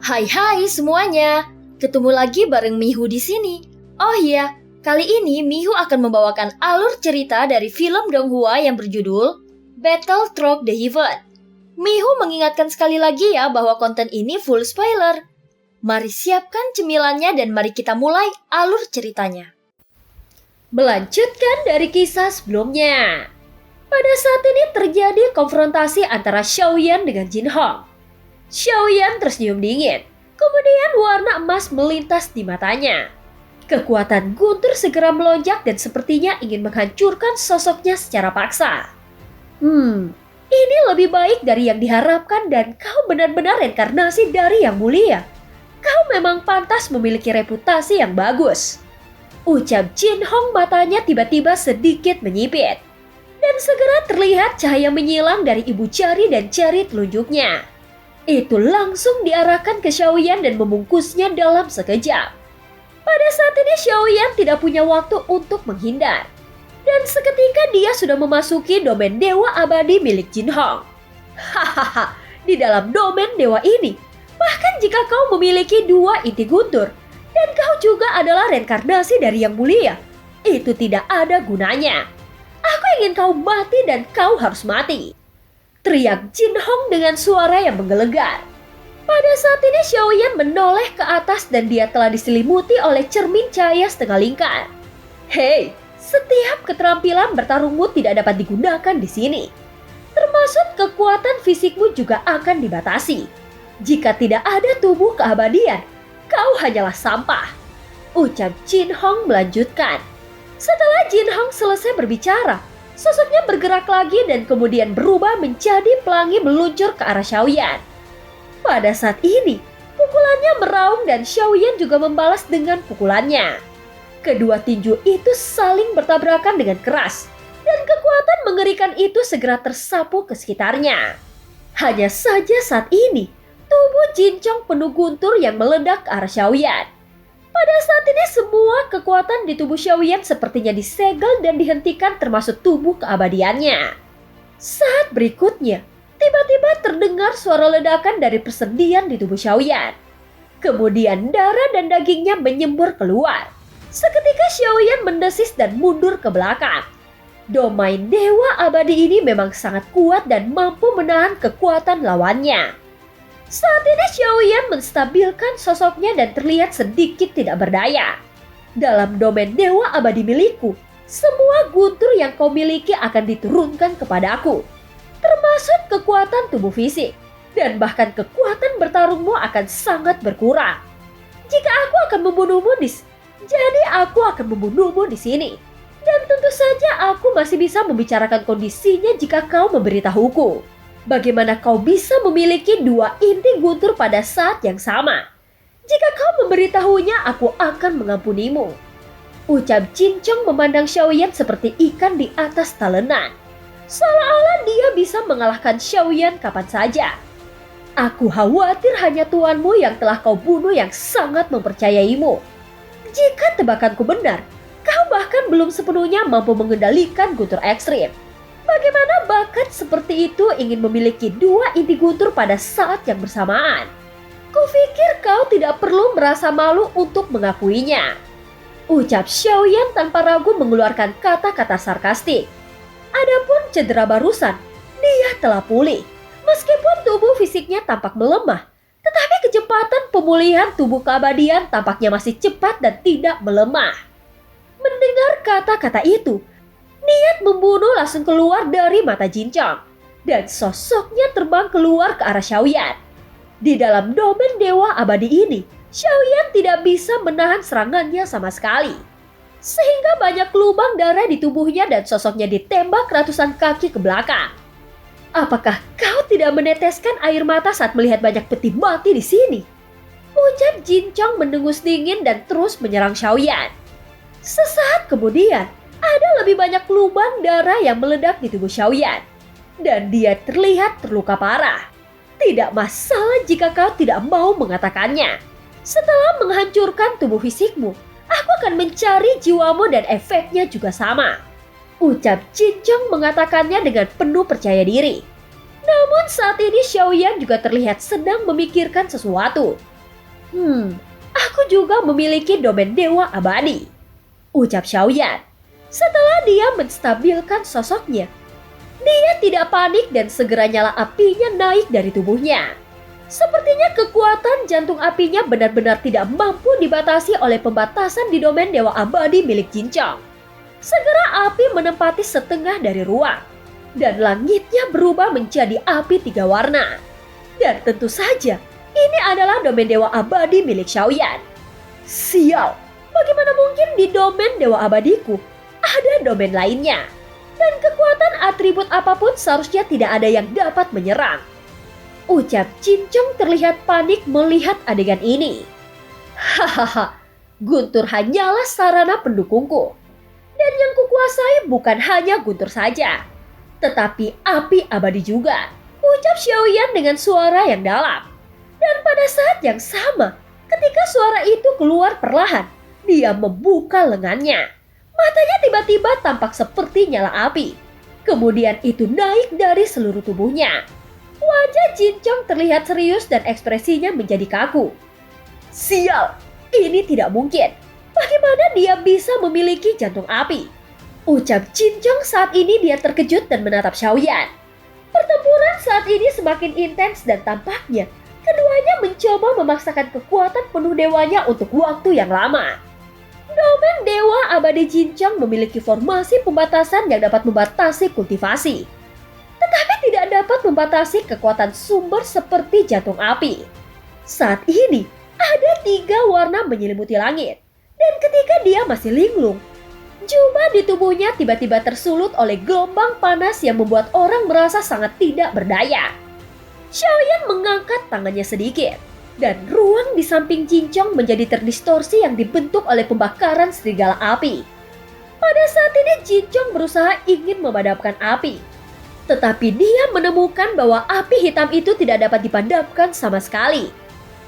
Hai semuanya, ketemu lagi bareng Mihu di sini. Oh iya, kali ini Mihu akan membawakan alur cerita dari film Donghua yang berjudul Battle Through the Heaven. Mihu mengingatkan sekali lagi ya bahwa konten ini full spoiler. Mari siapkan cemilannya dan mari kita mulai alur ceritanya. Melanjutkan dari kisah sebelumnya. Pada saat ini terjadi konfrontasi antara Xiaoyan dengan Jin Hong. Xiaoyan tersenyum dingin, kemudian warna emas melintas di matanya. Kekuatan Guntur segera melonjak dan sepertinya ingin menghancurkan sosoknya secara paksa. Ini lebih baik dari yang diharapkan dan kau benar-benar reinkarnasi dari yang mulia. Kau memang pantas memiliki reputasi yang bagus. Ucap Jin Hong, matanya tiba-tiba sedikit menyipit. Dan segera terlihat cahaya menyilang dari ibu jari dan jari telunjuknya. Itu langsung diarahkan ke Xiaoyan dan membungkusnya dalam sekejap. Pada saat ini Xiaoyan tidak punya waktu untuk menghindar. Dan seketika dia sudah memasuki domain dewa abadi milik Jin Hong. Hahaha, di dalam domain dewa ini, bahkan jika kau memiliki 2 inti guntur, dan kau juga adalah reinkarnasi dari yang mulia, itu tidak ada gunanya. Aku ingin kau mati dan kau harus mati. Teriak Jin Hong dengan suara yang menggelegar. Pada saat ini Xiaoyan menoleh ke atas dan dia telah diselimuti oleh cermin cahaya setengah lingkar. Hei, setiap keterampilan bertarungmu tidak dapat digunakan di sini. Termasuk kekuatan fisikmu juga akan dibatasi. Jika tidak ada tubuh keabadian, kau hanyalah sampah. Ucap Jin Hong melanjutkan. Setelah Jin Hong selesai berbicara, sosoknya bergerak lagi dan kemudian berubah menjadi pelangi meluncur ke arah Xiaoyan. Pada saat ini, pukulannya meraung dan Xiaoyan juga membalas dengan pukulannya. Kedua tinju itu saling bertabrakan dengan keras, dan kekuatan mengerikan itu segera tersapu ke sekitarnya. Hanya saja saat ini, tubuh Jin Chong penuh guntur yang meledak ke arah Xiaoyan. Pada saat ini semua kekuatan di tubuh Xiaoyan sepertinya disegel dan dihentikan termasuk tubuh keabadiannya. Saat berikutnya, tiba-tiba terdengar suara ledakan dari persendian di tubuh Xiaoyan. Kemudian darah dan dagingnya menyembur keluar. Seketika Xiaoyan mendesis dan mundur ke belakang. Domain dewa abadi ini memang sangat kuat dan mampu menahan kekuatan lawannya. Saat ini Xiaoyan menstabilkan sosoknya dan terlihat sedikit tidak berdaya. Dalam domain dewa abadi milikku, semua guntur yang kau miliki akan diturunkan kepadaku. Termasuk kekuatan tubuh fisik, dan bahkan kekuatan bertarungmu akan sangat berkurang. Jika aku akan membunuhmu aku akan membunuhmu di sini. Dan tentu saja aku masih bisa membicarakan kondisinya jika kau memberitahuku. Bagaimana kau bisa memiliki 2 inti guntur pada saat yang sama? Jika kau memberitahunya, aku akan mengampunimu. Ucap Jin Chong memandang Xiaoyan seperti ikan di atas talenan. Seolah-olah dia bisa mengalahkan Xiaoyan kapan saja. Aku khawatir hanya tuanmu yang telah kau bunuh yang sangat mempercayaimu. Jika tebakanku benar, kau bahkan belum sepenuhnya mampu mengendalikan guntur ekstrim. Bagaimana bakat seperti itu ingin memiliki 2 inti guntur pada saat yang bersamaan? Kupikir kau tidak perlu merasa malu untuk mengakuinya. Ucap Xiaoyan tanpa ragu mengeluarkan kata-kata sarkastik. Adapun cedera barusan, dia telah pulih. Meskipun tubuh fisiknya tampak melemah, tetapi kecepatan pemulihan tubuh keabadian tampaknya masih cepat dan tidak melemah. Mendengar kata-kata itu, niat membunuh langsung keluar dari mata Jin Chong, dan sosoknya terbang keluar ke arah Xiaoyan. Di dalam domain dewa abadi ini, Xiaoyan tidak bisa menahan serangannya sama sekali. Sehingga banyak lubang darah di tubuhnya dan sosoknya ditembak ratusan kaki ke belakang. Apakah kau tidak meneteskan air mata saat melihat banyak peti mati di sini? Ucap Jin Chong mendengus dingin dan terus menyerang Xiaoyan. Sesaat kemudian, ada lebih banyak lubang darah yang meledak di tubuh Xiaoyan. Dan dia terlihat terluka parah. Tidak masalah jika kau tidak mau mengatakannya. Setelah menghancurkan tubuh fisikmu, aku akan mencari jiwamu dan efeknya juga sama. Ucap Jin Chong mengatakannya dengan penuh percaya diri. Namun saat ini Xiaoyan juga terlihat sedang memikirkan sesuatu. Aku juga memiliki domain dewa abadi, ucap Xiaoyan. Setelah dia menstabilkan sosoknya, dia tidak panik dan segera nyala apinya naik dari tubuhnya. Sepertinya kekuatan jantung apinya benar-benar tidak mampu dibatasi oleh pembatasan di domain dewa abadi milik Jinchong. Segera api menempati setengah dari ruang, dan langitnya berubah menjadi api 3 warna. Dan tentu saja, ini adalah domain dewa abadi milik Xiaoyan. Sial, bagaimana mungkin di domain dewa abadiku ada domain lainnya? Dan kekuatan atribut apapun seharusnya tidak ada yang dapat menyerang. Ucap Jinchong terlihat panik melihat adegan ini. Hahaha, guntur hanyalah sarana pendukungku. Dan yang kukuasai bukan hanya guntur saja, tetapi api abadi juga, ucap Xiaoyan dengan suara yang dalam. Dan pada saat yang sama, ketika suara itu keluar perlahan, dia membuka lengannya. Matanya tiba-tiba tampak seperti nyala api. Kemudian itu naik dari seluruh tubuhnya. Wajah Jinchong terlihat serius dan ekspresinya menjadi kaku. Sial, ini tidak mungkin. Bagaimana dia bisa memiliki jantung api? Ucap Jinchong saat ini dia terkejut dan menatap Xiaoyan. Pertempuran saat ini semakin intens dan tampaknya keduanya mencoba memaksakan kekuatan penuh dewanya untuk waktu yang lama. Domain dewa abadi Jinchong memiliki formasi pembatasan yang dapat membatasi kultivasi, tetapi tidak dapat membatasi kekuatan sumber seperti jantung api. Saat ini, ada 3 warna menyelimuti langit, dan ketika dia masih linglung, jubah di tubuhnya tiba-tiba tersulut oleh gelombang panas yang membuat orang merasa sangat tidak berdaya. Xiaoyan mengangkat tangannya sedikit, dan ruang di samping Jinchong menjadi terdistorsi yang dibentuk oleh pembakaran serigala api. Pada saat ini Jinchong berusaha ingin memadamkan api, tetapi dia menemukan bahwa api hitam itu tidak dapat dipadamkan sama sekali.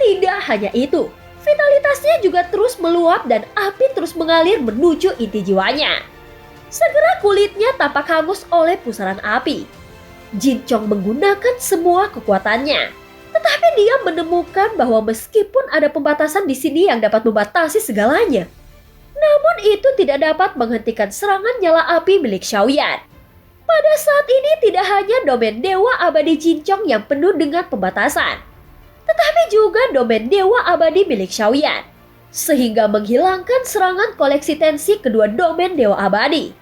Tidak hanya itu, vitalitasnya juga terus meluap dan api terus mengalir menuju inti jiwanya. Segera kulitnya tampak hangus oleh pusaran api. Jinchong menggunakan semua kekuatannya, tetapi dia menemukan bahwa meskipun ada pembatasan di sini yang dapat membatasi segalanya, namun itu tidak dapat menghentikan serangan nyala api milik Xiaoyan. Pada saat ini tidak hanya domain dewa abadi Jinchong yang penuh dengan pembatasan, tetapi juga domain dewa abadi milik Xiaoyan, sehingga menghilangkan serangan koleksi tensi kedua domain dewa abadi.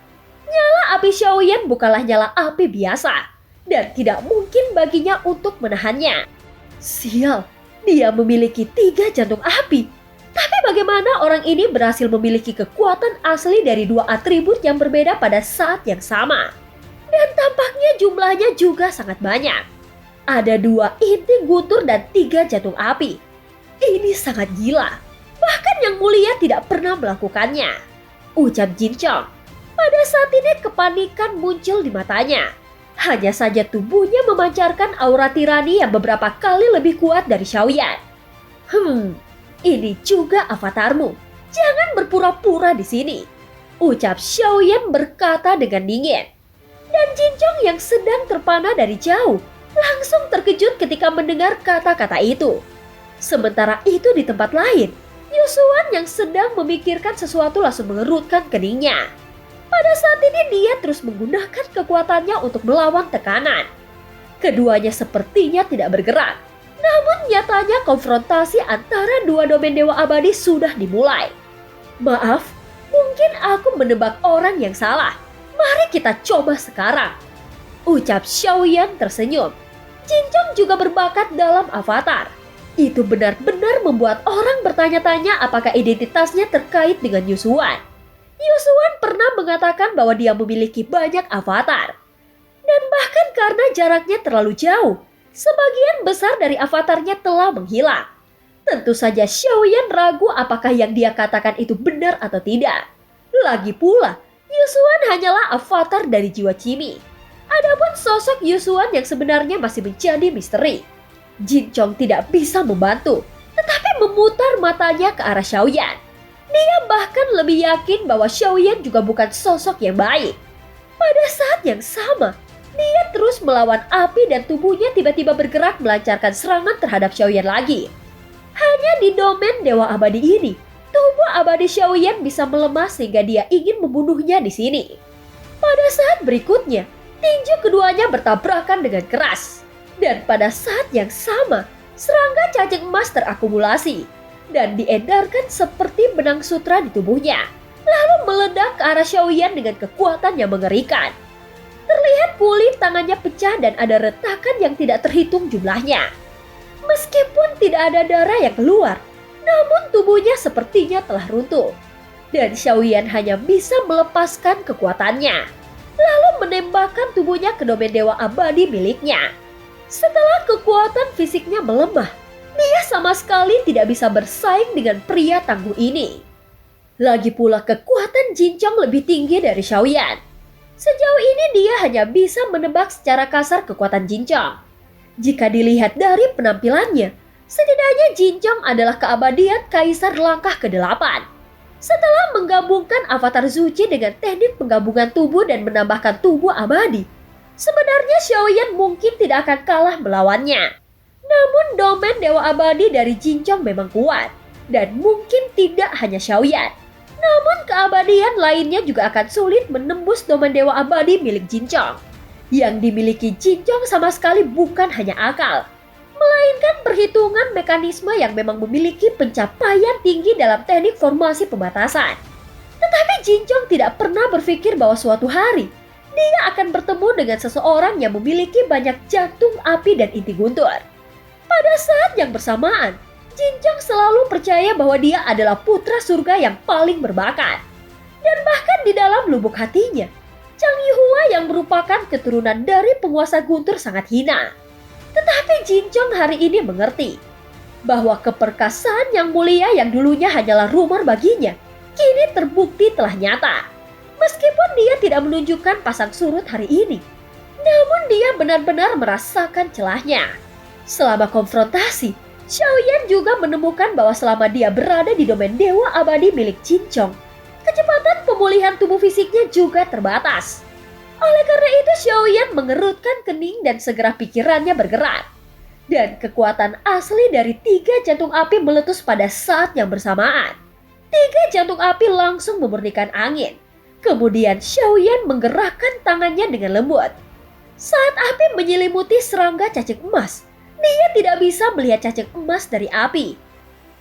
Nyala api Xiaoyan bukanlah nyala api biasa, dan tidak mungkin baginya untuk menahannya. Sial, dia memiliki 3 jantung api. Tapi bagaimana orang ini berhasil memiliki kekuatan asli dari 2 atribut yang berbeda pada saat yang sama? Dan tampaknya jumlahnya juga sangat banyak. Ada 2 inti guntur dan 3 jantung api. Ini sangat gila. Bahkan yang mulia tidak pernah melakukannya, ucap Jinchong. Pada saat ini kepanikan muncul di matanya. Hanya saja tubuhnya memancarkan aura tirani yang beberapa kali lebih kuat dari Xiaoyan. Ini juga avatarmu. Jangan berpura-pura di sini, ucap Xiaoyan berkata dengan dingin. Dan Jinchong yang sedang terpana dari jauh langsung terkejut ketika mendengar kata-kata itu. Sementara itu di tempat lain, Yusuan yang sedang memikirkan sesuatu langsung mengerutkan keningnya. Pada saat ini dia terus menggunakan kekuatannya untuk melawan tekanan. Keduanya sepertinya tidak bergerak. Namun nyatanya konfrontasi antara 2 domain dewa abadi sudah dimulai. Maaf, mungkin aku menebak orang yang salah. Mari kita coba sekarang, ucap Xiaoyan tersenyum. Jinchong juga berbakat dalam avatar. Itu benar-benar membuat orang bertanya-tanya apakah identitasnya terkait dengan Yusuan. Yusuan pernah mengatakan bahwa dia memiliki banyak avatar. Dan bahkan karena jaraknya terlalu jauh, sebagian besar dari avatarnya telah menghilang. Tentu saja Xiaoyan ragu apakah yang dia katakan itu benar atau tidak. Lagi pula, Yusuan hanyalah avatar dari jiwa Cimi. Adapun sosok Yusuan yang sebenarnya masih menjadi misteri. Jinchong tidak bisa membantu, tetapi memutar matanya ke arah Xiaoyan. Dia bahkan lebih yakin bahwa Xiaoyan juga bukan sosok yang baik. Pada saat yang sama, dia terus melawan api dan tubuhnya tiba-tiba bergerak melancarkan serangan terhadap Xiaoyan lagi. Hanya di domain Dewa Abadi ini, tubuh abadi Xiaoyan bisa melemah sehingga dia ingin membunuhnya di sini. Pada saat berikutnya, tinju keduanya bertabrakan dengan keras. Dan pada saat yang sama, serangga cacing emas terakumulasi dan diedarkan seperti benang sutra di tubuhnya, lalu meledak ke arah Xiaoyan dengan kekuatan yang mengerikan. Terlihat kulit tangannya pecah dan ada retakan yang tidak terhitung jumlahnya. Meskipun tidak ada darah yang keluar, namun tubuhnya sepertinya telah runtuh. Dan Xiaoyan hanya bisa melepaskan kekuatannya, lalu menembakkan tubuhnya ke domain Dewa Abadi miliknya. Setelah kekuatan fisiknya melemah, dia sama sekali tidak bisa bersaing dengan pria tangguh ini. Lagi pula kekuatan Jin Chong lebih tinggi dari Xiaoyan. Sejauh ini dia hanya bisa menebak secara kasar kekuatan Jin Chong. Jika dilihat dari penampilannya, setidaknya Jin Chong adalah keabadian Kaisar langkah ke-8. Setelah menggabungkan avatar Zuci dengan teknik penggabungan tubuh dan menambahkan tubuh abadi, sebenarnya Xiaoyan mungkin tidak akan kalah melawannya. Namun domain Dewa Abadi dari Jin Chong memang kuat, dan mungkin tidak hanya Xiaoyan. Namun keabadian lainnya juga akan sulit menembus domain Dewa Abadi milik Jin Chong. Yang dimiliki Jin Chong sama sekali bukan hanya akal, melainkan perhitungan mekanisme yang memang memiliki pencapaian tinggi dalam teknik formasi pembatasan. Tetapi Jin Chong tidak pernah berpikir bahwa suatu hari dia akan bertemu dengan seseorang yang memiliki banyak jantung api dan inti guntur. Pada saat yang bersamaan, Jin Chong selalu percaya bahwa dia adalah putra surga yang paling berbakat. Dan bahkan di dalam lubuk hatinya, Chang Yihua yang merupakan keturunan dari penguasa guntur sangat hina. Tetapi Jin Chong hari ini mengerti bahwa keperkasaan yang mulia yang dulunya hanyalah rumor baginya, kini terbukti telah nyata. Meskipun dia tidak menunjukkan pasang surut hari ini, namun dia benar-benar merasakan celahnya. Selama konfrontasi, Xiaoyan juga menemukan bahwa selama dia berada di domain Dewa Abadi milik Jin Chong, kecepatan pemulihan tubuh fisiknya juga terbatas. Oleh karena itu Xiaoyan mengerutkan kening dan segera pikirannya bergerak. Dan kekuatan asli dari 3 jantung api meletus pada saat yang bersamaan. 3 jantung api langsung memurnikan angin. Kemudian Xiaoyan menggerakkan tangannya dengan lembut. Saat api menyelimuti serangga cacing emas, dia tidak bisa melihat cacing emas dari api.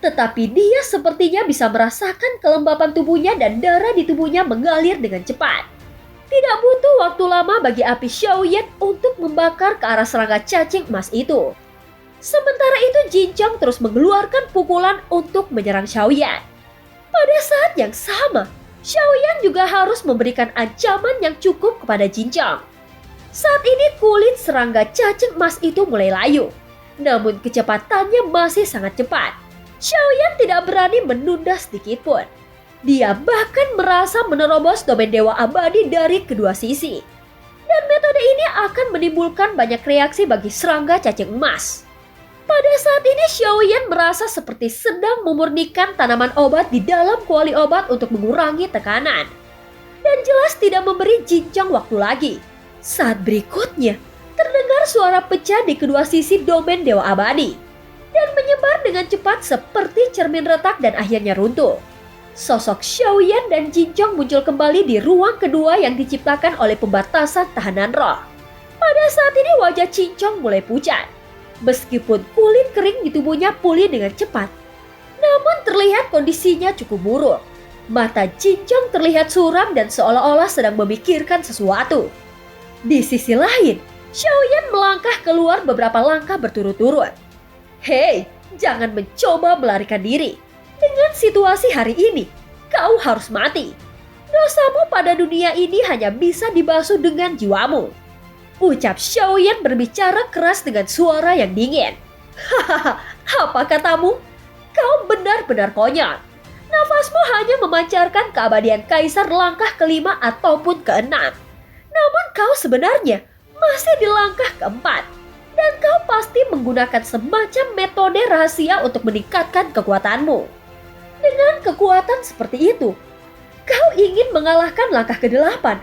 Tetapi dia sepertinya bisa merasakan kelembapan tubuhnya dan darah di tubuhnya mengalir dengan cepat. Tidak butuh waktu lama bagi api Xiaoyan untuk membakar ke arah serangga cacing emas itu. Sementara itu Jin Chong terus mengeluarkan pukulan untuk menyerang Xiaoyan. Pada saat yang sama, Xiaoyan juga harus memberikan ancaman yang cukup kepada Jin Chong. Saat ini kulit serangga cacing emas itu mulai layu. Namun kecepatannya masih sangat cepat. Xiaoyan tidak berani menunda sedikit pun. Dia bahkan merasa menerobos domain Dewa Abadi dari kedua sisi. Dan metode ini akan menimbulkan banyak reaksi bagi serangga cacing emas. Pada saat ini Xiaoyan merasa seperti sedang memurnikan tanaman obat di dalam kuali obat untuk mengurangi tekanan. Dan jelas tidak memberi Jin Chong waktu lagi. Saat berikutnya, terdengar suara pecah di kedua sisi domain Dewa Abadi dan menyebar dengan cepat seperti cermin retak dan akhirnya runtuh. Sosok Xiaoyan dan Jin Chong muncul kembali di ruang kedua yang diciptakan oleh pembatasan tahanan roh. Pada saat ini wajah Jin Chong mulai pucat. Meskipun kulit kering di tubuhnya pulih dengan cepat, namun terlihat kondisinya cukup buruk. Mata Jin Chong terlihat suram dan seolah-olah sedang memikirkan sesuatu. Di sisi lain, Xiaoyan melangkah keluar beberapa langkah berturut-turut. Hei, jangan mencoba melarikan diri. Dengan situasi hari ini, kau harus mati. Dosamu pada dunia ini hanya bisa dibasuh dengan jiwamu. Ucap Xiaoyan berbicara keras dengan suara yang dingin. Hahaha, apa katamu? Kau benar-benar konyol. Nafasmu hanya memancarkan keabadian Kaisar langkah ke-5 ataupun ke-6. Namun kau sebenarnya masih di langkah ke-4. Dan kau pasti menggunakan semacam metode rahasia untuk meningkatkan kekuatanmu. Dengan kekuatan seperti itu, kau ingin mengalahkan langkah ke-8.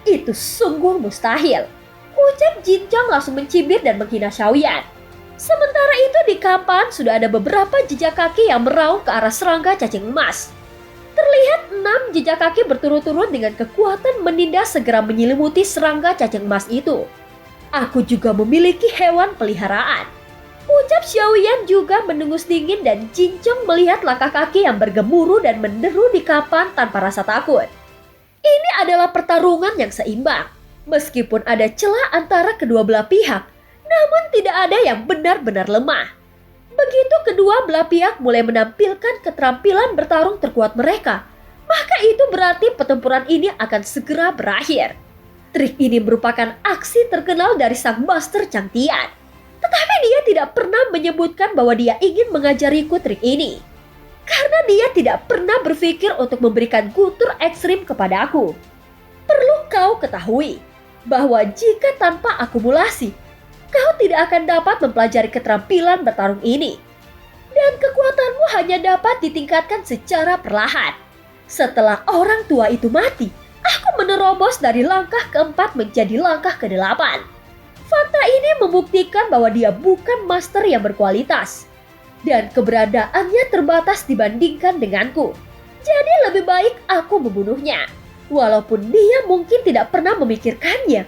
Itu sungguh mustahil. Ucap Jin Chong langsung mencibir dan menghina Xiaoyan. Sementara itu di Kapan sudah ada beberapa jejak kaki yang meraung ke arah serangga cacing emas. Terlihat 6 jejak kaki berturut-turut dengan kekuatan menindas segera menyelimuti serangga cacing emas itu. Aku juga memiliki hewan peliharaan. Ucap Xiaoyan juga mendengus dingin dan Jinchong melihat langkah kaki yang bergemuruh dan menderu di Kapan tanpa rasa takut. Ini adalah pertarungan yang seimbang. Meskipun ada celah antara kedua belah pihak, namun tidak ada yang benar-benar lemah. Begitu kedua belah pihak mulai menampilkan keterampilan bertarung terkuat mereka, maka itu berarti pertempuran ini akan segera berakhir. Trik ini merupakan aksi terkenal dari sang master Chang Tian. Tetapi dia tidak pernah menyebutkan bahwa dia ingin mengajariku trik ini. Karena dia tidak pernah berpikir untuk memberikan gutur ekstrim kepadaku. Perlu kau ketahui bahwa jika tanpa akumulasi, kau tidak akan dapat mempelajari keterampilan bertarung ini. Dan kekuatanmu hanya dapat ditingkatkan secara perlahan. Setelah orang tua itu mati, aku menerobos dari langkah keempat menjadi langkah ke-8. Fakta ini membuktikan bahwa dia bukan master yang berkualitas. Dan keberadaannya terbatas dibandingkan denganku. Jadi lebih baik aku membunuhnya. Walaupun dia mungkin tidak pernah memikirkannya.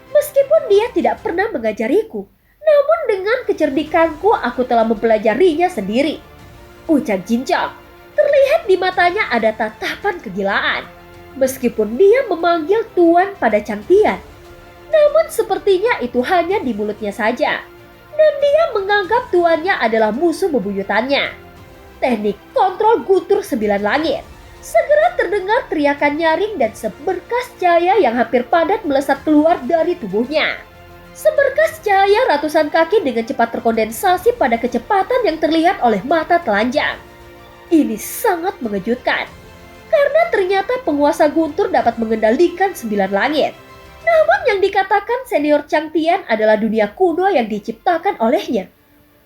Meskipun dia tidak pernah mengajariku, namun dengan kecerdikanku aku telah mempelajarinya sendiri. Ucap Jinchong. Terlihat di matanya ada tatapan kegilaan. Meskipun dia memanggil Tuan pada Chang Tian, namun sepertinya itu hanya di mulutnya saja. Dan dia menganggap tuannya adalah musuh bebuyutannya. Teknik kontrol gutur 9 langit. Segera terdengar teriakan nyaring dan seberkas cahaya yang hampir padat melesat keluar dari tubuhnya. Seberkas cahaya ratusan kaki dengan cepat terkondensasi pada kecepatan yang terlihat oleh mata telanjang. Ini sangat mengejutkan. Karena ternyata penguasa guntur dapat mengendalikan 9 langit. Namun yang dikatakan senior Chang Tian adalah dunia kuno yang diciptakan olehnya.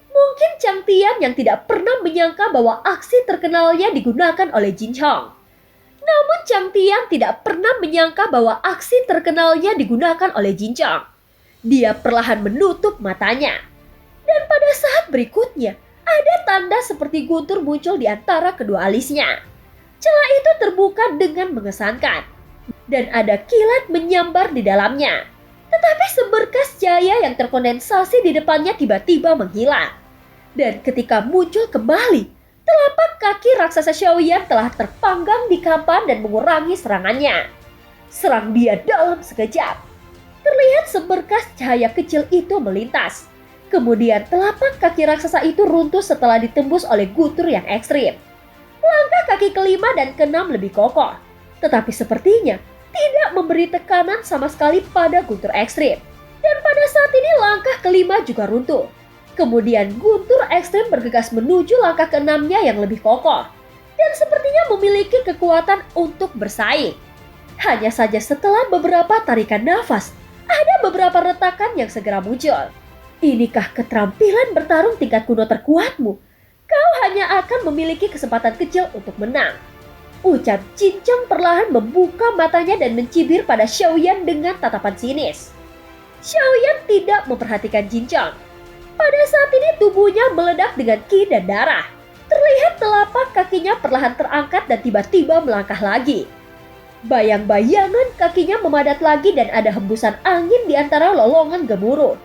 Mungkin Chang Tian yang tidak pernah menyangka bahwa aksi terkenalnya digunakan oleh Jinchong. Namun Chang Tian tidak pernah menyangka bahwa aksi terkenalnya digunakan oleh Jinchong. Dia perlahan menutup matanya. Dan pada saat berikutnya, ada tanda seperti guntur muncul di antara kedua alisnya. Celah itu terbuka dengan mengesankan. Dan ada kilat menyambar di dalamnya. Tetapi seberkas cahaya yang terkondensasi di depannya tiba-tiba menghilang. Dan ketika muncul kembali, telapak kaki raksasa Xiaoyan telah terpanggang di Kapan dan mengurangi serangannya. Serang dia dalam sekejap. Terlihat seberkas cahaya kecil itu melintas. Kemudian telapak kaki raksasa itu runtuh setelah ditembus oleh gutur yang ekstrim. Langkah kaki kelima dan keenam lebih kokoh. Tetapi sepertinya tidak memberi tekanan sama sekali pada guntur ekstrim. Dan pada saat ini langkah kelima juga runtuh. Kemudian guntur ekstrim bergegas menuju langkah keenamnya yang lebih kokoh. Dan sepertinya memiliki kekuatan untuk bersaing. Hanya saja setelah beberapa tarikan nafas, ada beberapa retakan yang segera muncul. Inikah keterampilan bertarung tingkat kuno terkuatmu? Kau hanya akan memiliki kesempatan kecil untuk menang. Ucap Jinchong perlahan membuka matanya dan mencibir pada Xiaoyan dengan tatapan sinis. Xiaoyan tidak memperhatikan Jinchong. Pada saat ini tubuhnya meledak dengan ki dan darah. Terlihat telapak kakinya perlahan terangkat dan tiba-tiba melangkah lagi. Bayang-bayangan kakinya memadat lagi dan ada hembusan angin di antara lolongan gemuruh.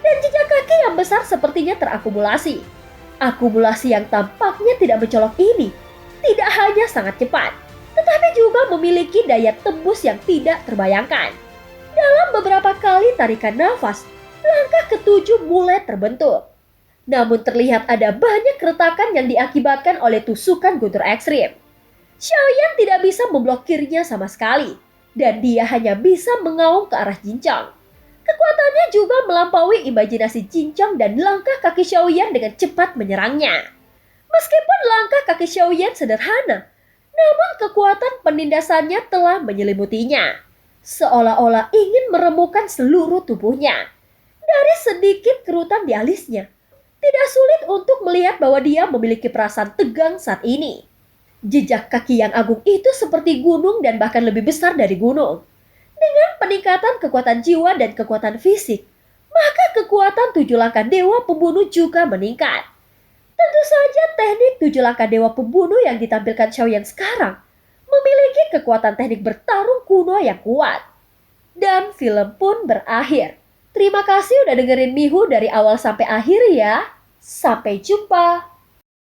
Dan jejak kaki yang besar sepertinya terakumulasi. Akumulasi yang tampaknya tidak mencolok ini tidak hanya sangat cepat, tetapi juga memiliki daya tembus yang tidak terbayangkan. Dalam beberapa kali tarikan nafas, langkah ketujuh mulai terbentuk. Namun terlihat ada banyak retakan yang diakibatkan oleh tusukan guntur ekstrim. Xiaoyan tidak bisa memblokirnya sama sekali, dan dia hanya bisa mengaum ke arah Jinchong. Kekuatannya juga melampaui imajinasi Jinchong dan langkah kaki Xiaoyan dengan cepat menyerangnya. Meskipun langkah kaki Xiaoyan sederhana, namun kekuatan penindasannya telah menyelimutinya. Seolah-olah ingin meremukkan seluruh tubuhnya. Dari sedikit kerutan di alisnya, tidak sulit untuk melihat bahwa dia memiliki perasaan tegang saat ini. Jejak kaki yang agung itu seperti gunung dan bahkan lebih besar dari gunung. Dengan peningkatan kekuatan jiwa dan kekuatan fisik, maka kekuatan 7 langkah dewa pembunuh juga meningkat. Tentu saja teknik 7 langkah dewa pembunuh yang ditampilkan Xiaoyan sekarang memiliki kekuatan teknik bertarung kuno yang kuat. Dan film pun berakhir. Terima kasih udah dengerin Mihu dari awal sampai akhir ya. Sampai jumpa.